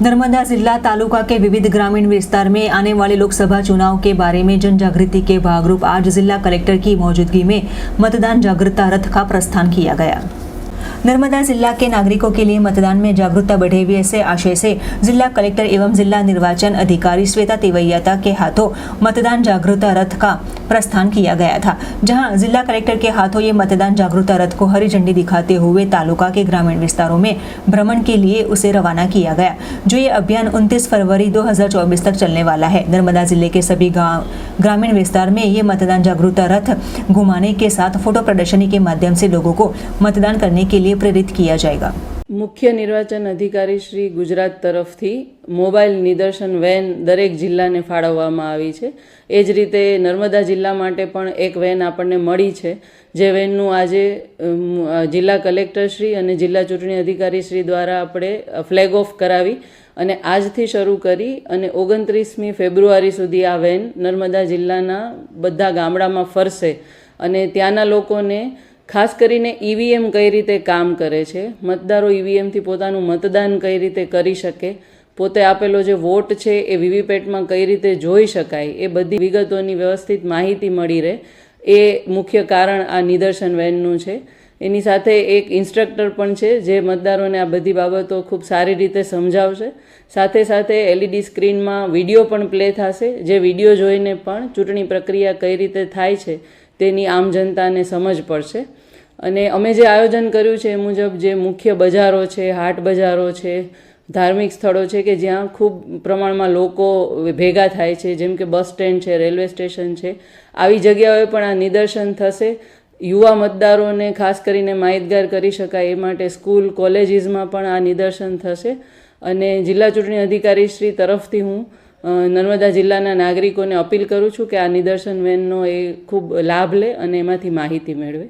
नर्मदा जिला तालुका के विविध ग्रामीण विस्तार में आने वाले लोकसभा चुनाव के बारे में जन जागृति के भागरूप आज जिला कलेक्टर की मौजूदगी में मतदान जागरूकता रथ का प्रस्थान किया गया। नर्मदा जिला के नागरिकों के लिए मतदान में जागरूकता बढ़ेगी ऐसे आशय से जिला कलेक्टर एवं जिला निर्वाचन अधिकारी श्वेता तिवैया के हाथों मतदान जागरूकता रथ का प्रस्थान किया गया था, जहां जिला कलेक्टर के हाथों ये मतदान जागरूकता रथ को हरी झंडी दिखाते हुए तालुका के ग्रामीण विस्तारों में भ्रमण के लिए उसे रवाना किया गया, जो ये अभियान 29 फरवरी 2024 तक चलने वाला है। नर्मदा जिले के सभी ग्रामीण विस्तार में ये मतदान जागरूकता रथ घुमाने के साथ फोटो प्रदर्शनी के माध्यम से लोगों को मतदान करने के लिए प्रेरित किया जाएगा। मुख्य निर्वाचन अधिकारी श्री गुजरात तरफथी मोबाइल निदर्शन वेन दरेक जिल्लाने फाळववामां आवी छे। ए ज रीते नर्मदा जिल्ला माटे पण एक वेन आपणने मळी छे, जे वेननुं आजे जिल्ला कलेक्टर श्री अने जिल्ला चूंटणी अधिकारी श्री द्वारा आपणे फ्लेग ऑफ करावी अने आजथी शरू करी अने 29मी फेब्रुआरी सुधी आ वेन नर्मदा जिल्लाना बधा गामडामां फरशे अने त्याना लोकोने खास करीने ईवीएम कई रीते काम करे छे, मतदारो ईवीएमथी पोतानुं मतदान कई रीते करी शके, पोते आपेलो जे वोट छे ए वीवीपेटमां कई रीते जोई शकाय, ए बधी विगतोनी व्यवस्थित माहिती मळी रहे, ए मुख्य कारण आ निदर्शन वेननुं छे। एनी साथे एक इंस्ट्रक्टर पण छे जे मतदारोने आ बधी बाबतो खूब सारी रीते समजावशे। साथे साथे एलईडी स्क्रीनमां विडियो पण प्ले थशे, जे विडियो जोईने पण चूंटणी प्रक्रिया कई रीते थाय छे तेनी आम जनताने समज पड़शे। अने अमे जे आयोजन कर्युं छे ए मुजब जे मुख्य बजारो छे, हाट बजारो छे, धार्मिक स्थळो छे के ज्यां खूब प्रमाणमां लोको भेगा थाय छे, जेम के बस स्टेन्ड छे, रेलवे स्टेशन छे, आवी जग्याओए पण आ निदर्शन थशे। युवा मतदारोने खास करीने माहितगार करी शकाय ए माटे स्कूल कॉलेजीसमां पण आ निदर्शन थशे। अने जिल्ला चूंटणी अधिकारी श्री तरफथी हूँ नर्मदा जिल्लाना नागरिकोने अपील करूँ छूँ कि आ निदर्शन वेननो ए खूब लाभ ले अने एमांथी माहिती मेळवे।